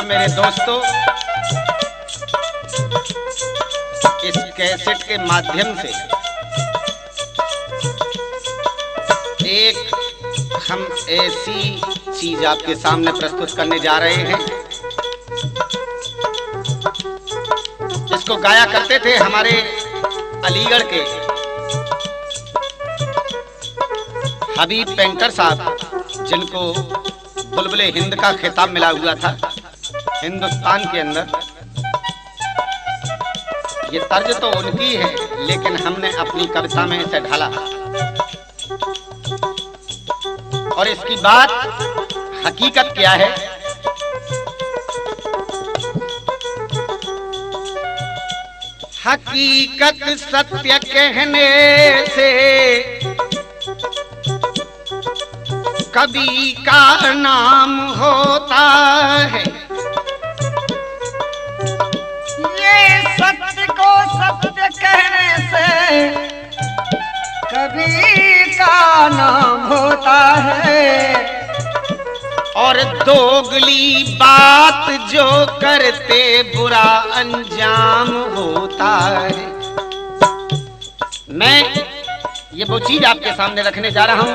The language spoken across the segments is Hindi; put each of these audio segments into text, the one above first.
मेरे दोस्तों, इस कैसेट के माध्यम से एक हम ऐसी चीज आपके सामने प्रस्तुत करने जा रहे हैं जिसको गाया करते थे हमारे अलीगढ़ के हबीब पेंटर साहब, जिनको बुलबुले हिंद का खिताब मिला हुआ था हिंदुस्तान के अंदर। ये तर्ज तो उनकी है, लेकिन हमने अपनी कविता में इसे ढाला और इसकी बात हकीकत क्या है, हकीकत सत्य कहने से कवि का नाम होता है। ये सत्य को सत्य कहने से कवि का नाम होता है, और दोगली बात जो करते बुरा अंजाम होता है। मैं ये वो चीज आपके सामने रखने जा रहा हूं,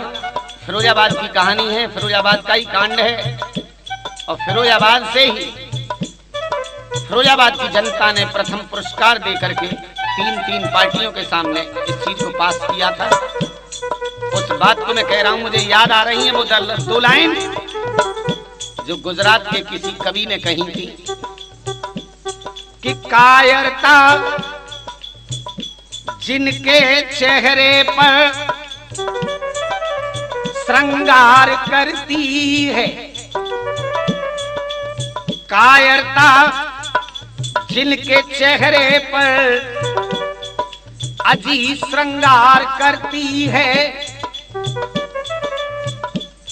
फिरोजाबाद की कहानी है, फिरोजाबाद का ही कांड है। और फिरोजाबाद से ही फिरोजाबाद की जनता ने प्रथम पुरस्कार देकर के तीन पार्टियों के सामने इस चीज को पास किया था। उस बात को मैं कह रहा हूं, मुझे याद आ रही है वो दो लाइन जो गुजरात के किसी कवि ने कही थी कि कायरता जिनके चेहरे पर श्रृंगार करती है, कायरता जिनके चेहरे पर अजी श्रृंगार करती है,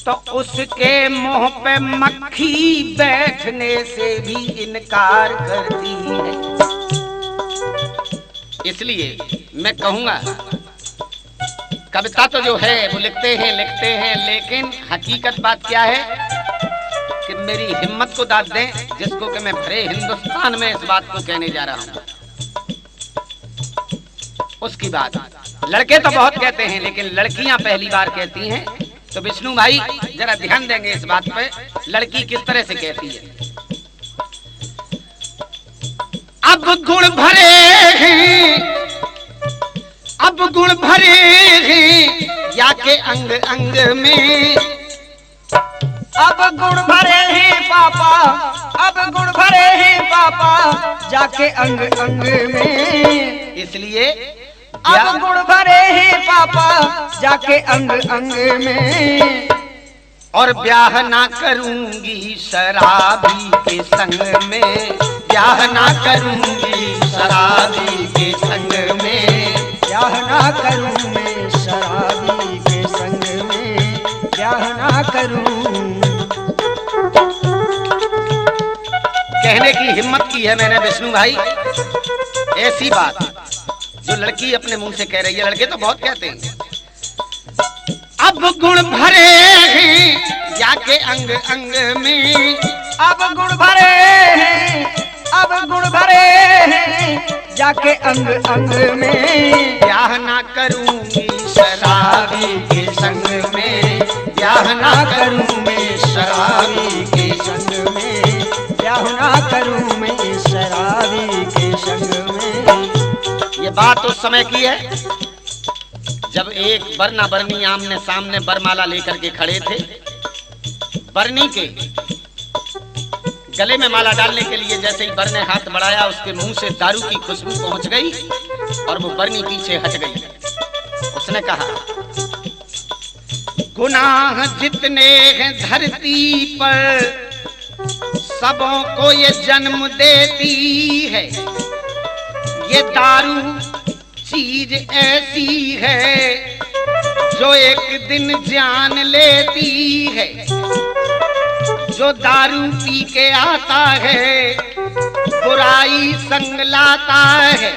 तो उसके मुंह पे मक्खी बैठने से भी इनकार करती है। इसलिए मैं कहूंगा, कविता तो जो है वो लिखते हैं, लेकिन हकीकत बात क्या है कि मेरी हिम्मत को दाद दें, जिसको कि मैं भरे हिंदुस्तान में इस बात को कहने जा रहा हूं। उसकी बात लड़के तो बहुत कहते हैं, लेकिन लड़कियां पहली बार कहती हैं। तो विष्णु भाई जरा ध्यान देंगे इस बात पे, लड़की किस तरह से कहती है। अब गुण भरे हैं, अब गुण भरे हैं या के अंग अंग में, अब गुण भरे हैं पापा, अब गुण भरे हैं पापा जाके अंग अंग में। इसलिए अब गुण भरे हैं पापा जाके अंग अंग में, और ब्याह ना करूंगी शराबी के संग में, ब्याह ना करूंगी शराबी के संग में, ब्याह ना करूं मैं शराबी के संग में, ब्याह ना करूं। कहने की हिम्मत की है मैंने विष्णु भाई ऐसी बात जो लड़की अपने मुंह से कह रही है। लड़के तो बहुत कहते हैं। अब गुण भरे हैं या के अंग अंग में, अब गुण भरे हैं, अब गुण भरे हैं जाके अंग अंग में, ब्याह ना करूंगी शराबी के संग में, ब्याह ना करूं मैं शराबी के संग में, ब्याह ना करूं मैं शराबी के संग में। ये बात उस समय की है जब एक बरना बरनी आमने सामने बरमाला लेकर के खड़े थे। बरनी के गले में माला डालने के लिए जैसे ही बर ने हाथ बढ़ाया, उसके मुंह से दारू की खुशबू पहुंच गई और वो बरनी पीछे हट गई। उसने कहा, गुनाह जितने हैं धरती पर सबों को ये जन्म देती है, ये दारू चीज ऐसी है जो एक दिन जान लेती है। जो दारू पी के आता है बुराई संग लाता है,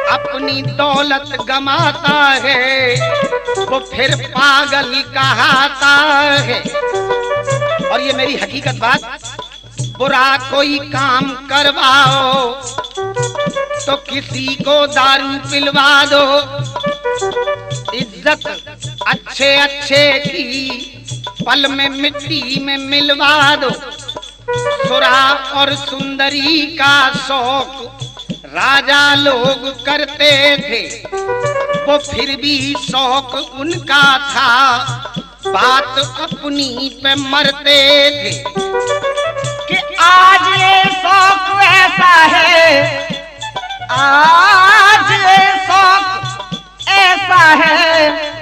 अपनी दौलत गमाता है, वो फिर पागल कहाता है। और ये मेरी हकीकत बात, बुरा कोई काम करवाओ तो किसी को दारू पिलवा दो, इज्जत अच्छे अच्छे की पल में मिट्टी में मिलवा दो। सुरा और सुंदरी का शौक राजा लोग करते थे, वो फिर भी शौक उनका था, बात अपनी पे मरते थे। कि आज ये शौक ऐसा है, आज ये शौक ऐसा है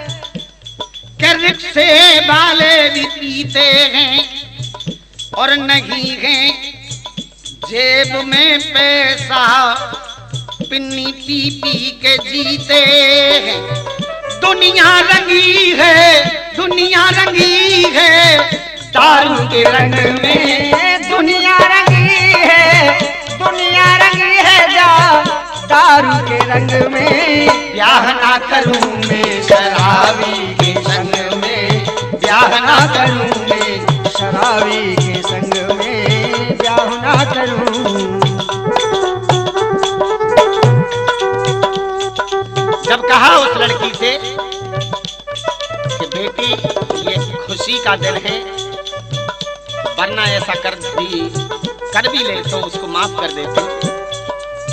कि रिक्शे वाले भी पीते हैं और नहीं है जेब में पैसा, पिन्नी पी पी के जीते हैं। दुनिया रंगी है, दुनिया रंगी है दारू के रंग में, दुनिया रंगी है, दुनिया रंगी है जा दारू के रंग में। ब्याह ना करूं मैं शराबी के संग में, ब्याह ना करूं मैं शराबी के संग में, ब्याह ना करूं। जब कहा उस लड़की से कि बेटी ये खुशी का दिन है, वरना ऐसा कर भी ले तो उसको माफ कर देते,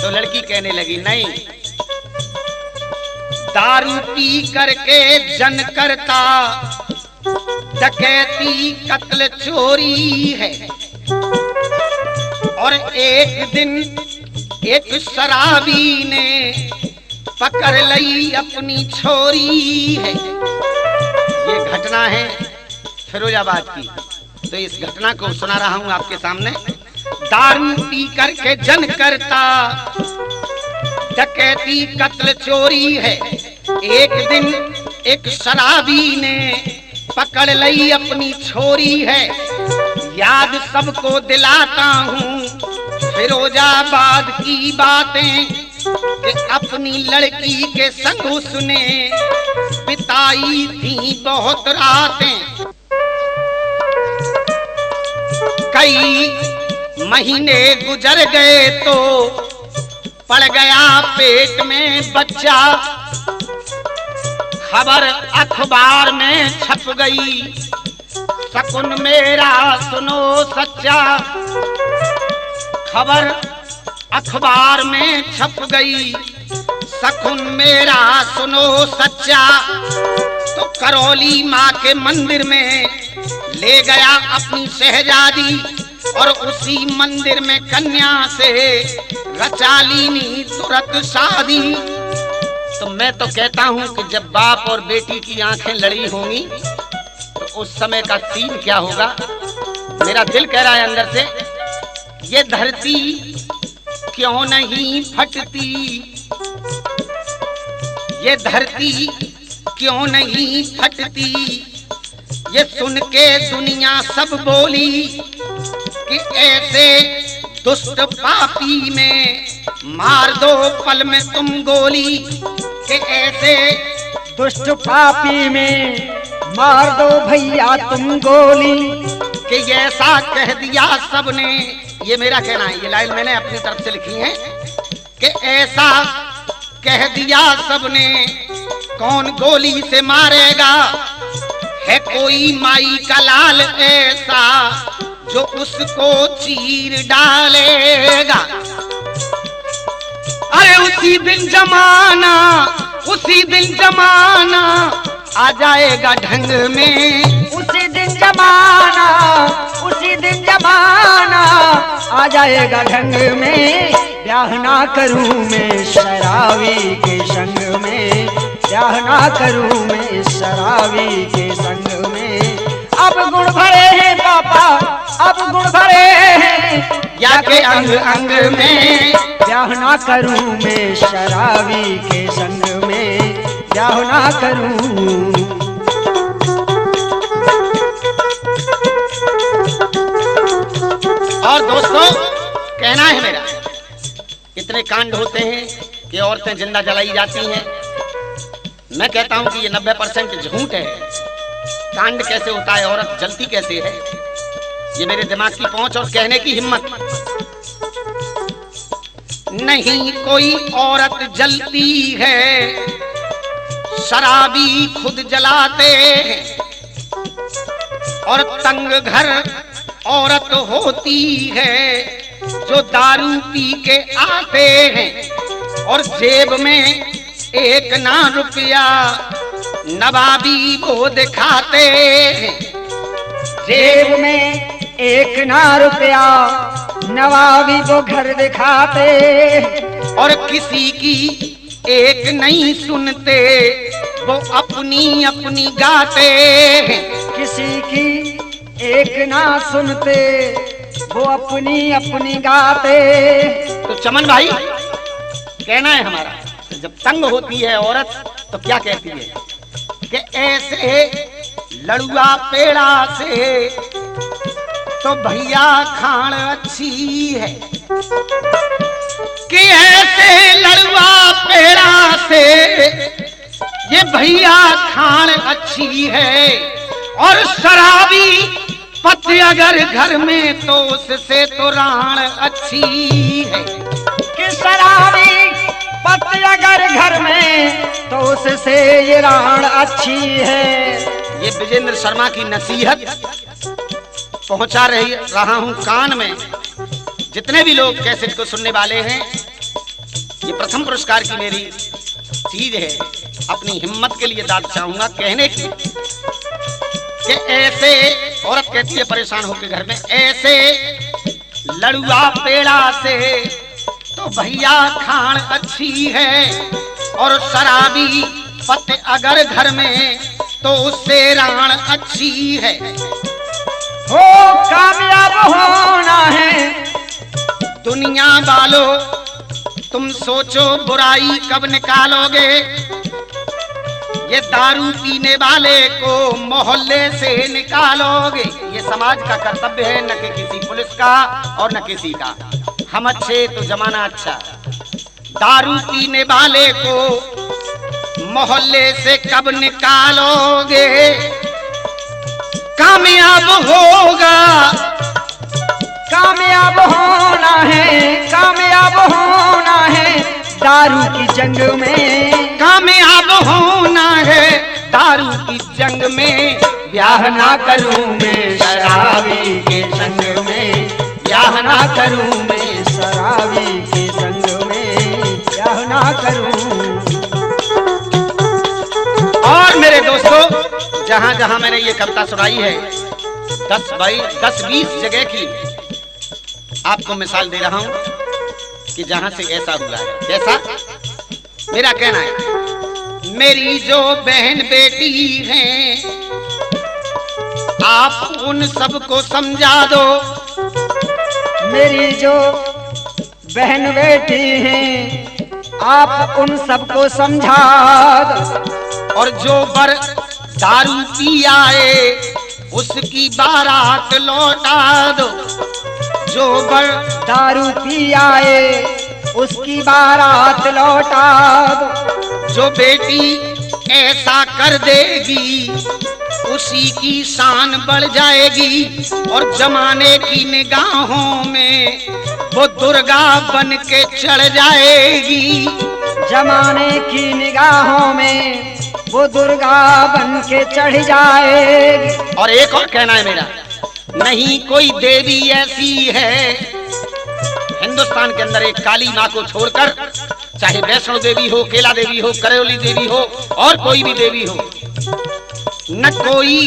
तो लड़की कहने लगी नहीं, दारू पी करके जन करता, डकैती कत्ल चोरी है। और एक दिन एक शराबी ने पकड़ ली अपनी छोरी है। ये घटना है फिरोजाबाद की, तो इस घटना को सुना रहा हूं आपके सामने। दारू पी करके जन करता, डकैती कत्ल चोरी है। एक दिन एक शराबी ने पकड़ ली अपनी छोरी है। याद सबको दिलाता हूँ फिरोजाबाद की बातें कि अपनी लड़की के संग उसने बिताई थी बहुत रातें। कई महीने गुजर गए तो पड़ गया पेट में बच्चा, खबर अखबार में छप गई, शकुन मेरा सुनो सच्चा। खबर अखबार में छप गई, शकुन मेरा सुनो सच्चा। तो करौली माँ के मंदिर में ले गया अपनी शहजादी, और उसी मंदिर में कन्या से रचा ली तुरंत शादी। तो मैं तो कहता हूँ कि जब बाप और बेटी की आंखें लड़ी होंगी तो उस समय का सीन क्या होगा। मेरा दिल कह रहा है अंदर से, ये धरती क्यों नहीं फटती, ये धरती क्यों नहीं फटती। ये सुन के दुनिया सब बोली कि ऐसे दुष्ट पापी में मार दो पल में तुम गोली, कि ऐसे दुष्ट पापी में मार दो भैया तुम गोली। कि ऐसा कह दिया सबने, ये मेरा कहना है, ये लाइन मैंने अपनी तरफ से लिखी है, कि ऐसा कह दिया सबने कौन गोली से मारेगा। है कोई माई का लाल ऐसा जो उसको चीर डालेगा। अरे उसी दिन जमाना, उसी दिन जमाना आ जाएगा ढंग में, उसी दिन जमाना, उसी दिन जमाना आ जाएगा ढंग में। ब्याह ना करूं मैं शराबी के संग में, ब्याह ना करूं मैं शराबी के संग में। अब गुण भरे हैं पापा, अब गुण भरे हैं या के अंग अंग में। ब्याह ना करूं मैं शराबी के संग में, ब्याह ना करूं। कहना है मेरा, इतने कांड होते हैं कि औरतें जिंदा जलाई जाती हैं। मैं कहता हूं कि ये 90% झूठ है। कांड कैसे होता है, औरत जलती कैसे है, ये मेरे दिमाग की पहुंच और कहने की हिम्मत। नहीं कोई औरत जलती है, शराबी खुद जलाते हैं। और तंग घर औरत होती है जो दारू पी के आते हैं और जेब में 1 ना रुपया नवाबी वो दिखाते हैं। जेब में 1 ना रुपया नवाबी वो घर दिखाते। और किसी की एक नहीं सुनते, वो अपनी अपनी गाते हैं। किसी की एक ना सुनते, वो अपनी अपनी गाते। तो चमन भाई कहना है हमारा, जब तंग होती है औरत तो क्या कहती है कि ऐसे लड़ुआ पेड़ा से तो भैया खान अच्छी है, कि ऐसे लड़ुआ पेड़ा से ये भैया खान अच्छी है। और शराबी पत अगर घर में तो उससे तो राण अच्छी है, कि शराबी पत अगर घर में तो उससे ये राण अच्छी है। ये विजेंद्र शर्मा की नसीहत पहुंचा रहा हूं कान में। जितने भी लोग कैसेट को सुनने वाले हैं, ये प्रथम पुरस्कार की मेरी चीज है। अपनी हिम्मत के लिए दाद चाहूंगा कहने की कि ऐसे औरत कहती है परेशान होकर घर में, ऐसे लड़ुआ पेड़ा से तो भैया खान अच्छी है। और शराबी पत अगर घर में तो उससे राण अच्छी है। हो कामयाब होना है दुनिया वालों, तुम सोचो बुराई कब निकालोगे। ये दारू पीने वाले को मोहल्ले से निकालोगे। ये समाज का कर्तव्य है, न कि किसी पुलिस का और न किसी का। हम अच्छे तो जमाना अच्छा। दारू पीने वाले को मोहल्ले से कब निकालोगे। कामयाब होगा, कामयाब होना है, कामयाब होना है दारू की जंग में। कामयाब होना है दारू की जंग में। ब्याह ना करूं मैं शराबी के संग में, ब्याह ना करूं मैं शराबी के संग में, ब्याह ना करूं। और मेरे दोस्तों, जहां जहां मैंने ये कविता सुनाई है, 10-20 जगह की आपको मिसाल दे रहा हूं कि जहां से ऐसा हुआ है। जैसा मेरा कहना है, मेरी जो बहन बेटी हैं, आप उन सबको समझा दो। मेरी जो बहन बेटी हैं, आप उन सबको समझा दो। और जो बर दारू पी आए उसकी बारात लौटा दो। जो बर दारू पी आए उसकी बारात लौटा दो। जो बेटी ऐसा कर देगी उसी की शान बढ़ जाएगी। और जमाने की निगाहों में वो दुर्गा बन के चढ़ जाएगी। जमाने की निगाहों में वो दुर्गा बन के चढ़ जाएगी। और एक और कहना है मेरा, नहीं कोई देवी ऐसी है हिंदुस्तान के अंदर, एक काली माँ को छोड़कर, चाहे वैष्णो देवी हो, केला देवी हो, करौली देवी हो और कोई भी देवी हो, न कोई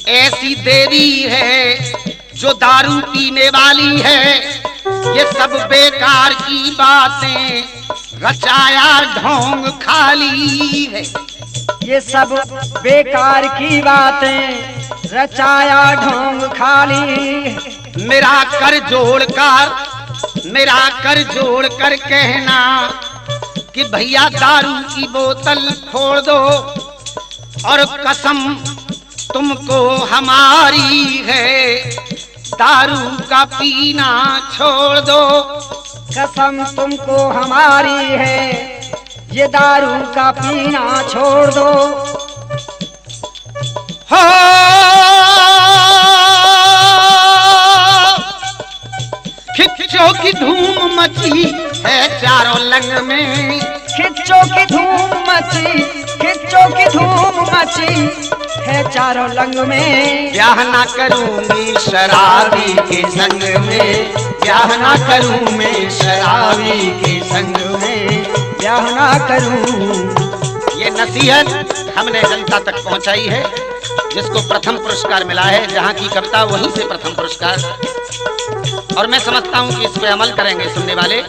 ऐसी देवी है जो दारू पीने वाली है। ये सब बेकार की बातें, रचाया ढोंग खाली है। ये सब बेकार की बातें, रचाया ढोंग खाली। मेरा कर जोड़ कर कहना कि भैया दारू की बोतल फोड़ दो। और कसम तुमको हमारी है दारू का पीना छोड़ दो। कसम तुमको हमारी है, ये दारू का पीना छोड़ दो। हो खिच्चो की धूम मची है चारों लंग में। खिच्चो की धूम मची, खिच्चो की धूम मची है चारों लंग में। ब्याह ना करूंगी शराबी के संग में, ब्याह ना करूं मैं शराबी के संग में, ब्याह ना करूं। ये नसीहत हमने जनता तक पहुंचाई है, जिसको प्रथम पुरस्कार मिला है। जहां की कविता वहीं से प्रथम पुरस्कार। और मैं समझता हूं कि इस पे अमल करेंगे सुनने वाले।